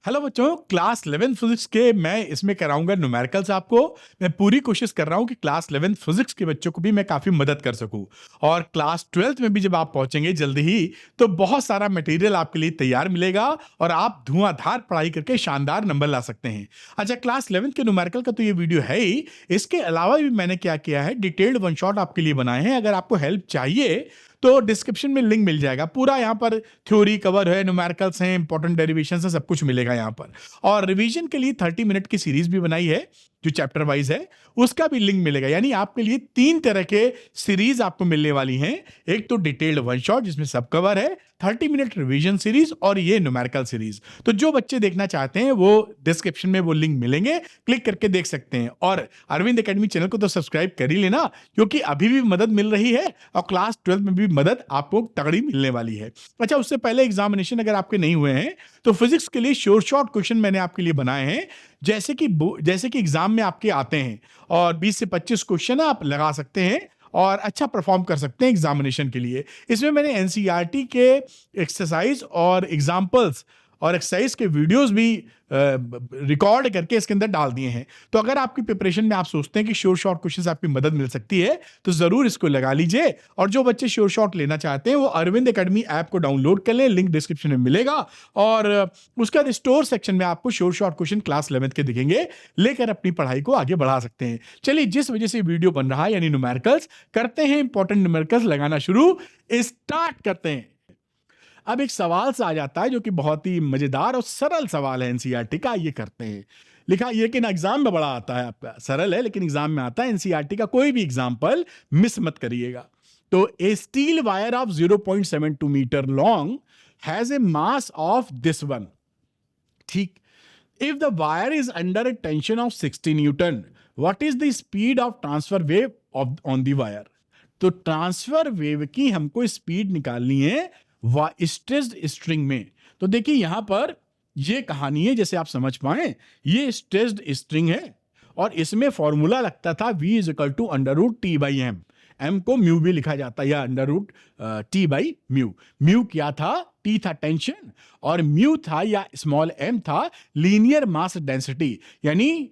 Hello बच्चों, class 11 physics के मैं इसमें कराऊंगा न्यूमेरिकल्स आपको। मैं पूरी कोशिश कर रहा हूं कि क्लास 11 फिजिक्स के बच्चों को भी मैं काफ़ी मदद कर सकूं। और क्लास 12th में भी जब आप पहुंचेंगे जल्दी ही, तो बहुत सारा मटेरियल आपके लिए तैयार मिलेगा और आप धुआंधार पढ़ाई करके शानदार नंबर ला सकते हैं। अच्छा, क्लास 11th के न्यूमेरिकल का तो ये वीडियो है ही। इसके अलावा भी मैंने क्या किया है, डिटेल्ड वन शॉट आपके लिए बनाए हैं। अगर आपको हेल्प चाहिए तो डिस्क्रिप्शन में लिंक मिल जाएगा। पूरा यहाँ पर थ्योरी कवर है, न्यूमेरिकल्स हैं, इंपॉर्टेंट डेरिवेशंस हैं, सब कुछ मिलेगा यहाँ पर। और रिवीजन के लिए 30 मिनट की सीरीज भी बनाई है जो चैप्टर वाइज है, उसका भी लिंक मिलेगा। यानी आपके लिए 3 तरह के सीरीज आपको मिलने वाली हैं। एक तो डिटेल्ड वन शॉट जिसमें सब कवर है, 30 मिनट रिवीजन सीरीज, और ये न्यूमेरिकल सीरीज। तो जो बच्चे देखना चाहते हैं वो डिस्क्रिप्शन में वो लिंक मिलेंगे, क्लिक करके देख सकते हैं। और अरविंद एकेडमी चैनल को तो सब्सक्राइब कर ही लेना, क्योंकि अभी भी मदद मिल रही है और क्लास 12 में भी मदद आपको तगड़ी मिलने वाली है। अच्छा, उससे पहले एग्जामिनेशन अगर आपके नहीं हुए हैं तो फिजिक्स के लिए शॉर्ट क्वेश्चन मैंने आपके लिए बनाए हैं, जैसे कि एग्जाम में आपके आते हैं। और 20 से 25 क्वेश्चन आप लगा सकते हैं और अच्छा परफॉर्म कर सकते हैं एग्जामिनेशन के लिए। इसमें मैंने एनसीईआरटी के एक्सरसाइज और एग्जाम्पल्स और एक्सरसाइज के वीडियोस भी रिकॉर्ड करके इसके अंदर डाल दिए हैं। तो अगर आपकी प्रिपरेशन में आप सोचते हैं कि शॉर्ट क्वेश्चंस आपकी मदद मिल सकती है, तो जरूर इसको लगा लीजिए। और जो बच्चे शॉर्ट लेना चाहते हैं वो अरविंद एकेडमी ऐप को डाउनलोड कर लें, लिंक डिस्क्रिप्शन में मिलेगा। और उसका स्टोर सेक्शन में आपको शॉर्ट क्वेश्चन क्लास 11 के दिखेंगे, लेकर अपनी पढ़ाई को आगे बढ़ा सकते हैं। चलिए, जिस वजह से वीडियो बन रहा है यानी न्यूमेरिकल्स, करते हैं इंपॉर्टेंट न्यूमेरिकल्स लगाना शुरू, स्टार्ट करते हैं। अब एक सवाल सा आ जाता है जो कि बहुत ही मजेदार और सरल सवाल है एनसीईआरटी का। ये करते हैं, लिखा ये कि एग्जाम में बड़ा आता है आपका, सरल है लेकिन एग्जाम में आता है। एनसीईआरटी का कोई भी एग्जाम्पल मिस मत करिएगा। तो a steel wire of 0.72 metre long has a mass of this one. ठीक, if the wire is under a tension of 60 newton, what is the speed of transfer wave of on the wire. तो transfer wave की हमको speed निकालनी है stressed string में। तो देखिए यहां पर ये कहानी है, जैसे आप समझ पाए, ये स्ट्रेस्ड स्ट्रिंग है और इसमें फॉर्मूला लगता था V is equal to √T/m। m को म्यू भी लिखा जाता है या √T/म्यू। म्यू क्या था? T था टेंशन और म्यू था या स्मॉल m था लीनियर मास डेंसिटी, यानी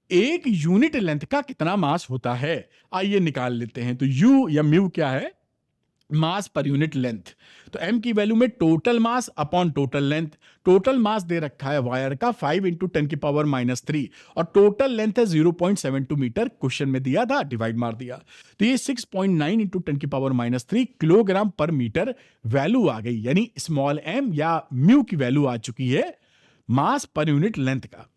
एक यूनिट लेंथ का कितना मास होता है। आइए निकाल लेते हैं। तो U या म्यू क्या है? Mass per unit length. तो m की वैल्यू में total mass upon total length. Total mass दे रखा है वायर का 5 × 10⁻³ और टोटल लेंथ है 0.72 मीटर, क्वेश्चन में दिया था, डिवाइड मार दिया। तो ये 6.9 × 10⁻³ किलोग्राम पर मीटर वैल्यू आ गई, यानी स्मॉल m या म्यू की वैल्यू आ चुकी है मास पर यूनिट लेंथ का।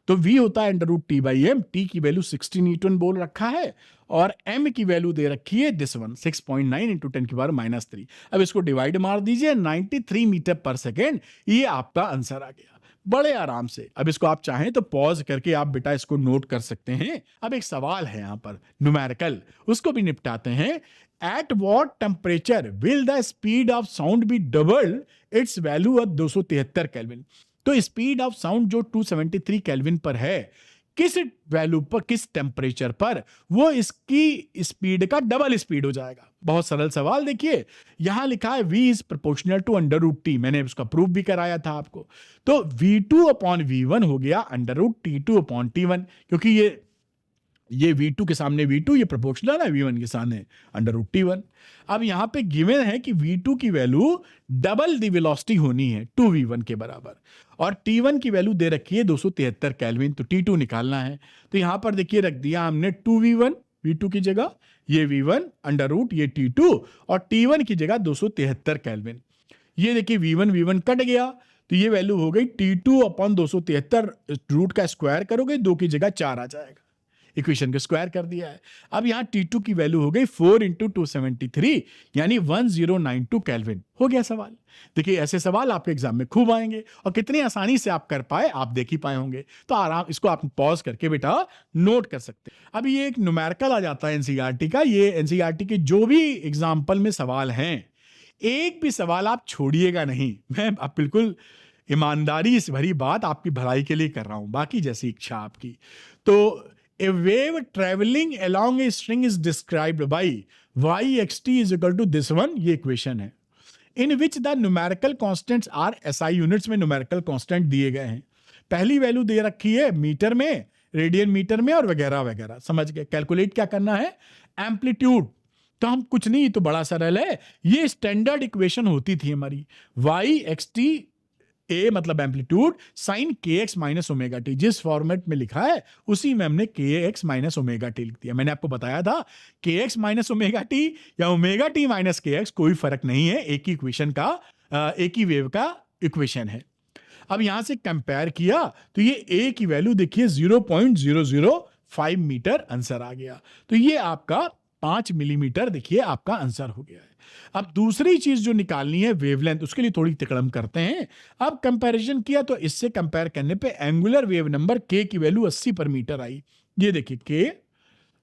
तो V होता है √T/m, T की वैल्यू 60 न्यूटन बोल रखा है और m की वैल्यू दे रखी है दिस वन 6.9 × 10⁻³ अब इसको डिवाइड मार दीजिए, 93 मीटर पर सेकेंड। ये आपका आंसर आ गया बड़े आराम से। अब इसको आप चाहें तो पॉज करके आप बेटा इसको नोट कर सकते हैं। अब एक सवाल है यहां पर न्यूमेरिकल, उसको भी निपटाते हैं। At what temperature will the speed of sound be double its value of 273 Kelvin. तो स्पीड ऑफ साउंड जो 273 केल्विन पर है, किस वैल्यू पर, किस टेम्परेचर पर वो इसकी स्पीड का डबल स्पीड हो जाएगा। बहुत सरल सवाल। देखिए यहां लिखा है V is proportional to √T, मैंने उसका प्रूफ भी कराया था आपको। तो V2/V1 हो गया √T2/T1, क्योंकि ये V2 के सामने V2, ये प्रोपोर्शनल है, V1 के सामने √T1। अब यहां पे गिवन है कि V2 की वैल्यू डबल दी वेलोसिटी होनी है 2V1 के बराबर, और T1 की वैल्यू दे रखी है 273 केल्विन। तो T2 निकालना है। तो यहां पर देखिए रख दिया हमने 2V1 V2 की जगह, ये V1 अंडर ये T2, और T1 की जगह 273 केल्विन। ये देखिए V1 कट गया, तो ये वैल्यू हो गई T2/273, रूट का स्क्वायर करोगे 2 की जगह 4 आ जाएगा। इक्वेशन को स्क्वायर कर दिया है। अब यहां T2 की वैल्यू हो गई 4 × 273, यानी 1092 केल्विन। हो गया सवाल। देखिए ऐसे सवाल आपके एग्जाम में खूब आएंगे और कितनी आसानी से आप कर पाए आप देख ही पाए होंगे। तो आराम इसको आप पॉज करके बेटा नोट कर सकते हैं। अब ये एक न्यूमेरिकल आ जाता है एनसीईआरटी का। ये एनसीईआरटी के जो भी एग्जाम्पल में सवाल हैं, एक भी सवाल आप छोड़िएगा नहीं। मैं अब बिल्कुल ईमानदारी से भरी बात आपकी भलाई के लिए कर रहा हूं, बाकी जैसी इच्छा आपकी। तो a wave traveling along a string is described by yxt is equal to this one, ये इक्वेशन है, in which the numerical constants are SI units में numerical constant दिए गए हैं। पहली वैल्यू दे रखी है मीटर में, रेडियन मीटर में और वगैरह वगैरह, समझ गए। कैलकुलेट क्या करना है, एम्पलीट्यूड। तो हम कुछ नहीं, तो बड़ा सरल है, ये स्टैंडर्ड इक्वेशन होती थी हमारी, वाई एक्स टी ए मतलब एम्पलीट्यूड साइन के एक्स माइनस ओमेगा टी, जिस फॉर्मेट में लिखा है उसी में हमने के एक्स माइनस ओमेगा टी लिख दिया। मैंने आपको बताया था के एक्स माइनस ओमेगा टी या ओमेगा टी माइनस के एक्स कोई फर्क नहीं है, एक ही इक्वेशन का, एक ही वेव का इक्वेशन है। अब यहां से कंपेयर किया तो ये ए की वैल्यू देखिए 0.005 मीटर आंसर आ गया। तो ये आपका 5 मिलीमीटर देखिए आपका आंसर हो गया है। अब दूसरी चीज जो निकालनी है वेवलेंथ, उसके लिए थोड़ी तिकड़म करते हैं। अब कंपैरिजन किया तो इससे कंपेयर करने पे एंगुलर वेव नंबर के की वैल्यू 80 पर मीटर आई। ये देखिए के,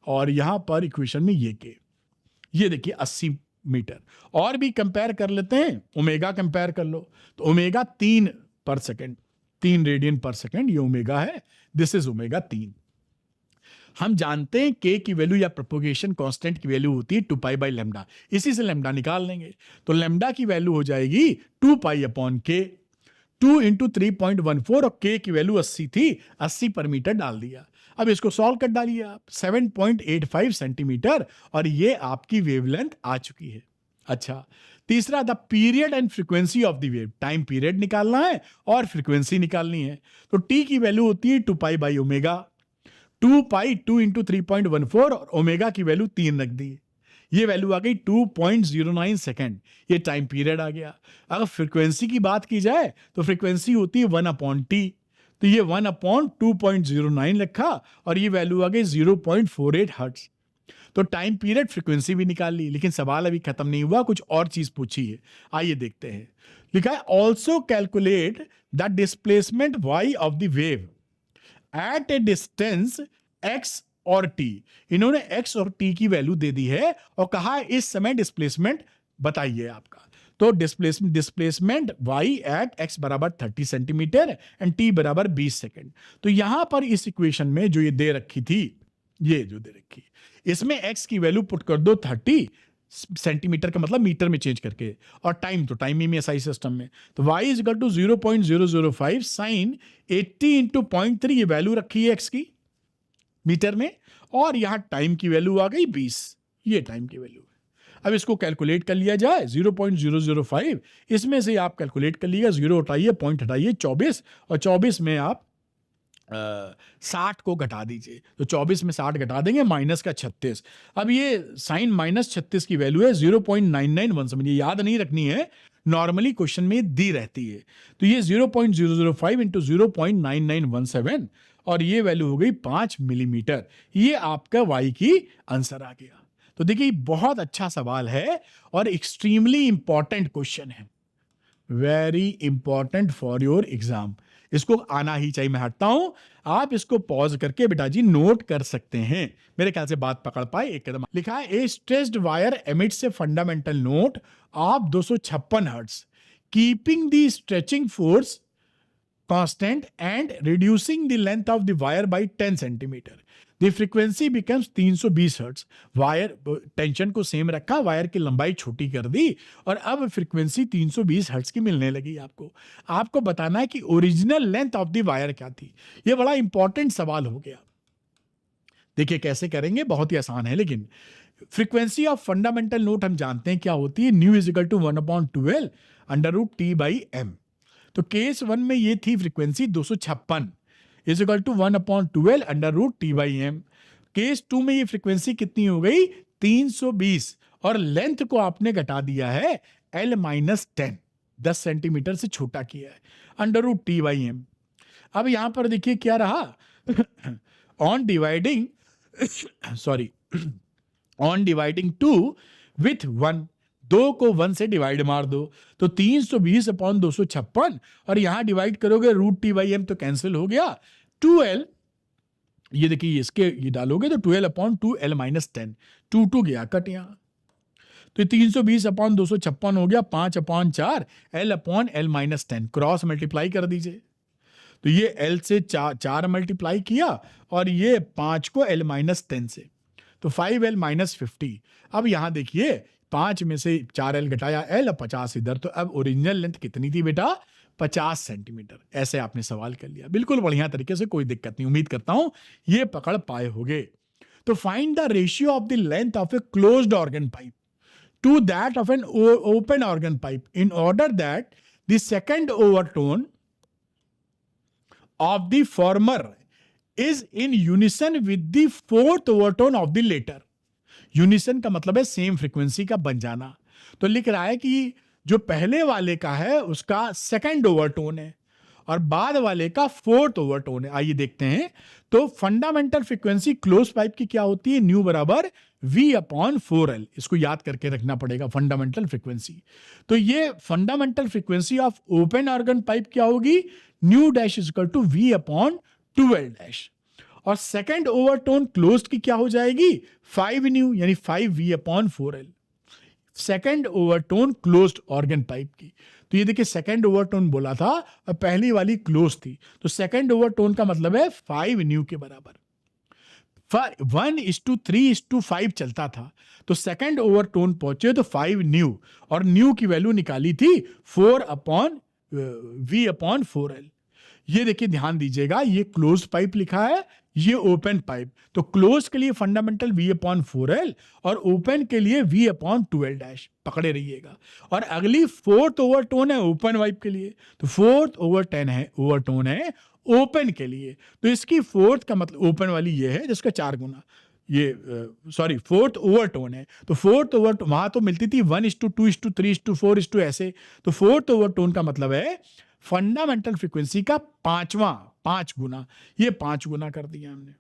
और यहां पर इक्वेशन में ये देखिए 80 मीटर। और भी कंपेयर कर लेते हैं, ओमेगा कंपेयर कर लो, तो ओमेगा 3 पर सेकेंड, 3 रेडियन पर सेकेंड ये ओमेगा है, दिस इज ओमेगा 3। हम जानते हैं के की वैल्यू या प्रोपोगेशन कांस्टेंट की वैल्यू होती है 2 पाई बाई लैम्डा, इसी से लैम्डा निकाल लेंगे। तो लैम्डा की वैल्यू हो जाएगी 2 पाई अपॉन के, 2 इंटू 3.14, और के की वैल्यू 80 थी, 80 पर मीटर डाल दिया। अब इसको सॉल्व कर डालिए आप, 7.85 सेंटीमीटर, और ये आपकी वेवलेंथ आ चुकी है। अच्छा, तीसरा the period and frequency of the wave, time period निकालना है और फ्रीक्वेंसी निकालनी है। तो टी की वैल्यू होती है 2 pi by omega, 2 pi 2 into 3.14, और ओमेगा की वैल्यू 3 रख दी, ये वैल्यू आ गई 2.09 सेकेंड, ये टाइम पीरियड आ गया। अगर फ्रीक्वेंसी की बात की जाए तो फ्रीक्वेंसी होती है 1 अपॉन टी, तो ये 1 अपॉन 2.09 रखा, और ये वैल्यू आ गई 0.48 हर्ट्ज। तो टाइम पीरियड फ्रीक्वेंसी भी निकाल ली, लेकिन सवाल अभी खत्म नहीं हुआ, कुछ और चीज पूछी है, आइए देखते हैं। लिखा है also calculate the displacement y of the wave at a distance x और t। इन्होंने x और t की वैल्यू दे दी है और कहा है इस समय डिस्प्लेसमेंट बताइए आपका। तो डिस्प्लेसमेंट y एट x बराबर 30 सेंटीमीटर एंड t बराबर 20 सेकेंड। तो यहां पर इस इक्वेशन में जो ये दे रखी थी, ये जो दे रखी, इसमें x की वैल्यू पुट कर दो 30 सेंटीमीटर का मतलब मीटर में चेंज करके, और टाइम तो टाइम में एसआई सिस्टम में, तो y is equal to 0.005 sine 80 into 0.3, ये वैल्यू रखी है x की मीटर में, और यहां टाइम की वैल्यू आ गई 20, ये टाइम की वैल्यू है। अब इसको कैलकुलेट कर लिया जाए, 0.005 इसमें से आप कैलकुलेट कर लिया, 0 हटाइए, पॉइंट हटाइए, 24, और 24 में आप 60 को घटा दीजिए, तो 24 में 60 घटा देंगे, माइनस का 36। अब ये साइन माइनस 36 की वैल्यू है 0.991, समझिए याद नहीं रखनी है, नॉर्मली क्वेश्चन में दी रहती है। तो ये 0.005 इंटू 0.9917, और ये वैल्यू हो गई 5 मिलीमीटर, ये आपका वाई की आंसर आ गया। तो देखिए बहुत अच्छा सवाल है और एक्सट्रीमली इंपॉर्टेंट क्वेश्चन है, very important for your exam, इसको आना ही चाहिए। मैं हटता हूं, आप इसको पॉज करके बेटा जी नोट कर सकते हैं, मेरे ख्याल से बात पकड़ पाए। एक कदम लिखा है a stretched wire emits a fundamental note of 256 hertz, keeping the stretching force constant and reducing the length of the wire by 10 centimeter. The frequency becomes 320 hertz. Wire tension को सेम रखा, वायर की लंबाई छोटी कर दी, और अब frequency 320 hertz की मिलने लगी। आपको बताना है कि original length of the wire क्या थी। यह बड़ा इंपॉर्टेंट सवाल हो गया। देखिए कैसे करेंगे, बहुत ही आसान है, लेकिन फ्रीक्वेंसी ऑफ फंडामेंटल नोट हम जानते हैं क्या होती है, nu is equal to 1/12 under root T by M. तो केस 1 में ये थी frequency 256 is equal to 1/12 under root T by M. Case 2 में ये फ्रीक्वेंसी कितनी हो गई, 320, और लेंथ को आपने घटा दिया है L माइनस 10 सेंटीमीटर से छोटा किया है, under root T by M. अब यहां पर देखिए क्या रहा, on dividing on dividing 2 with 1, 2 को 1 से डिवाइड मार दो, तो 320 अपॉन 256, और यहां डिवाइड करोगे रूट टी बाई एम, तो कैंसिल हो गया। 2L, ये देखिए इसके ये डालोगे तो 12 अपॉन 2L माइनस 10, 2 गया कट यहां, तो 320 अपॉन 256 हो गया 5/4 L upon L minus 10, cross multiply कर दीजिए, तो ये L से 4 मल्टीप्लाई किया, और ये 5 को L माइनस 10 से, तो 5L माइनस 50। अब यहां देखिए 5 में से 4L घटाया L, 50 इधर, तो अब ओरिजिनल लेंथ कितनी थी बेटा, 50 सेंटीमीटर। ऐसे आपने सवाल कर लिया, बिल्कुल बढ़िया तरीके से, कोई दिक्कत नहीं। उम्मीद करता हूं ये पकड़ पाए होगे। तो find the ratio of the length of a closed organ pipe to that of an open organ pipe in order that the second overtone of the former is in unison with the fourth overtone of the latter. Unison का मतलब है same frequency का बन जाना। तो लिख रहा है कि जो पहले वाले का है उसका सेकंड ओवरटोन है और बाद वाले का फोर्थ ओवरटोन है। आइए देखते हैं। तो फंडामेंटल फ्रीक्वेंसी क्लोज पाइप की क्या होती है? न्यू बराबर V/4L। इसको याद करके रखना पड़ेगा, फंडामेंटल फ्रीक्वेंसी। तो ये fundamental frequency of open organ pipe क्या होगी? Nu dash is equal to V/2L dash. और सेकंड ओवरटोन क्लोज्ड की क्या हो जाएगी? 5 न्यू, यानी 5V/4L। Second overtone closed organ pipe की। तो ये देखिए सेकंड ओवरटोन बोला था और पहली वाली क्लोज थी, तो सेकंड ओवरटोन का मतलब है 5 न्यू के बराबर। 1:3:5 चलता था, तो सेकंड ओवरटोन पहुंचे तो 5 न्यू, और न्यू की वैल्यू निकाली थी 4/V/4L। ये देखिए ध्यान दीजिएगा, ये क्लोज पाइप लिखा है, ये ओपन पाइप। तो क्लोज के लिए फंडामेंटल V/4L और ओपन के लिए V/2L डैश। पकड़े रहिएगा। और अगली फोर्थ ओवरटोन है ओपन पाइप के लिए, तो फोर्थ ओवरटोन है ओपन के लिए। तो इसकी फोर्थ का मतलब ओपन वाली ये है जिसका 4 गुना, ये फोर्थ ओवरटोन है। तो फोर्थ ओवरटोन वहां तो मिलती थी 1:2:3:4 ऐसे। तो फोर्थ ओवरटोन का मतलब है फंडामेंटल फ्रीक्वेंसी का 5 गुना। ये 5 गुना कर दिया हमने,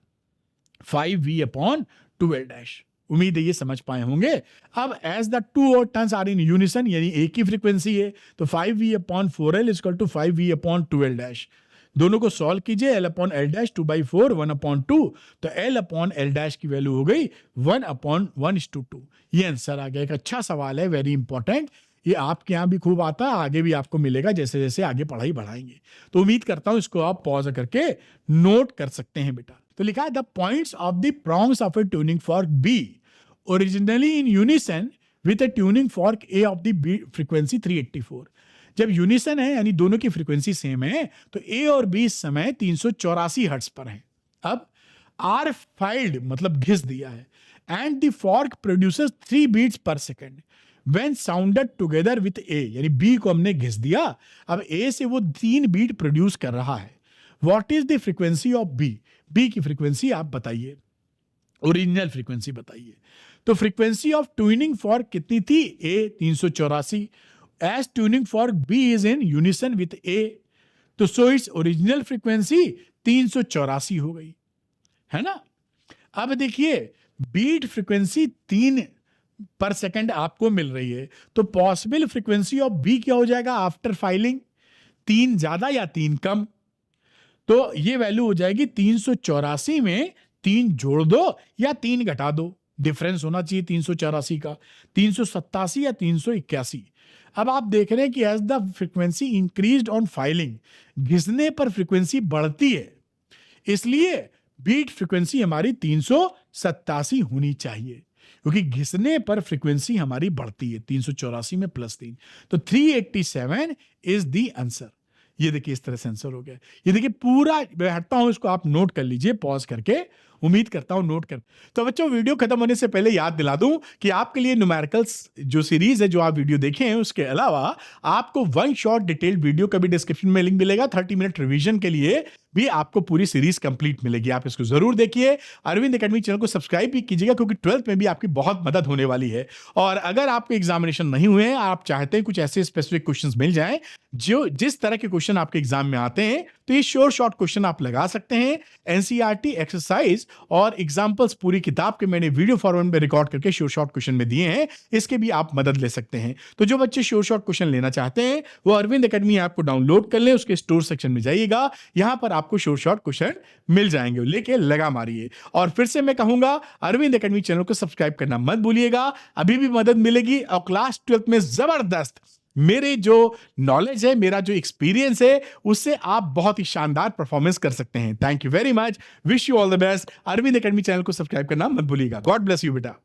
5V/2L डैश। उम्मीद है ये समझ पाए होंगे। अब as the two overtones are in unison, यानी एक ही फ्रीक्वेंसी है, तो 5V/4L is equal to 5V/2L dash. दोनों को सॉल्व कीजिए, L/L डैश 2/4 1/2, तो L/L डैश की वैल्यू हो गई 1/1:2। ये आंसर आ गया। एक अच्छा सवाल है, वेरी इंपॉर्टेंट। ये आपके यहाँ भी खूब आता है, आगे भी आपको मिलेगा जैसे जैसे आगे पढ़ाई बढ़ाएंगे। तो उम्मीद करता हूं इसको आप पॉज करके नोट कर सकते हैं बेटा। तो लिखा है the points of the prongs of a tuning fork B originally in unison with a tuning fork A of the frequency 384। जब यूनिसन है यानी दोनों की फ्रीक्वेंसी सेम है, तो ए और बी इस समय 384 हर्ट्ज पर है। अब आर फाइल्ड मतलब घिस दिया है, and the fork produces 3 beats per second when sounded together with A, यानी B को हमने घिस दिया। अब A से वो 3 बीट प्रोड्यूस कर रहा है। What is the frequency of B? B की फ्रीक्वेंसी आप बताइए, ओरिजिनल फ्रीक्वेंसी बताइए। तो फ्रीक्वेंसी ऑफ ट्यूनिंग फॉर्क कितनी थी? A 384। As tuning fork B is in unison with A, तो सो इट्स ओरिजिनल फ्रीक्वेंसी 384 हो गई, है ना। अब देखिए बीट फ्रीक्वेंसी 3 पर सेकंड आपको मिल रही है, तो पॉसिबल फ्रीक्वेंसी ऑफ बी क्या हो जाएगा आफ्टर फाइलिंग? 3 ज्यादा या 3 कम? तो ये वैल्यू हो जाएगी 384 में 3 जोड़ दो या 3 घटा दो। डिफरेंस होना चाहिए 384 का, 387 या 381। अब आप देख रहे हैं कि as the frequency increased on filing, घिसने पर फ्रीक्वेंसी बढ़ती है, इसलिए बीट फ्रीक्वेंसी हमारी 387 होनी चाहिए, क्योंकि घिसने पर फ्रीक्वेंसी हमारी बढ़ती है 384 में +3, तो 387 इज द आंसर। ये देखिए इस तरह से आंसर हो गया। ये देखिए पूरा मैं हटता हूं, इसको आप नोट कर लीजिए पॉज करके। उम्मीद करता हूं नोट कर। तो बच्चों वीडियो खत्म होने से पहले याद दिला दूं कि आपके लिए न्यूमेरिकल्स जो सीरीज है जो आप वीडियो देखे हैं, उसके अलावा आपको 1 शॉर्ट डिटेल्ड वीडियो का भी डिस्क्रिप्शन में लिंक मिलेगा। 30 मिनट रिवीजन के लिए भी आपको पूरी सीरीज कंप्लीट मिलेगी। आप इसको जरूर देखिए। अरविंद एकेडमी चैनल को सब्सक्राइब भी कीजिएगा, क्योंकि 12th में भी आपकी बहुत मदद होने वाली है। और अगर आपके एग्जामिनेशन नहीं हुए हैं, आप चाहते हैं कुछ ऐसे स्पेसिफिक क्वेश्चंस मिल जाएं जो जिस तरह के क्वेश्चन आपके एग्जाम में आते हैं, तो ये शॉर्ट क्वेश्चन आप लगा सकते हैं। एनसीईआरटी एक्सरसाइज और एग्जाम्पल्स पूरी किताब के मैंने वीडियो फॉर्मेट में रिकॉर्ड करके शॉर्ट क्वेश्चन में दिए हैं, इसके भी आप मदद ले सकते हैं। तो जो बच्चे शॉर्ट क्वेश्चन लेना चाहते हैं वो अरविंद एकेडमी ऐप को डाउनलोड कर लें, उसके स्टोर सेक्शन में जाइएगा, यहां पर आपको शॉर्ट क्वेश्चन मिल जाएंगे, लेके लगा मारिए। और फिर से मैं कहूंगा अरविंद एकेडमी चैनल को सब्सक्राइब करना मत भूलिएगा, अभी भी मदद मिलेगी। और क्लास 12th में जबरदस्त मेरे जो नॉलेज है, मेरा जो एक्सपीरियंस है, उससे आप बहुत ही शानदार परफॉर्मेंस कर सकते हैं। Thank you very much, wish you all the best. Arvind academy channel को सब्सक्राइब करना मत भूलिएगा। गॉड ब्लेस यू बेटा।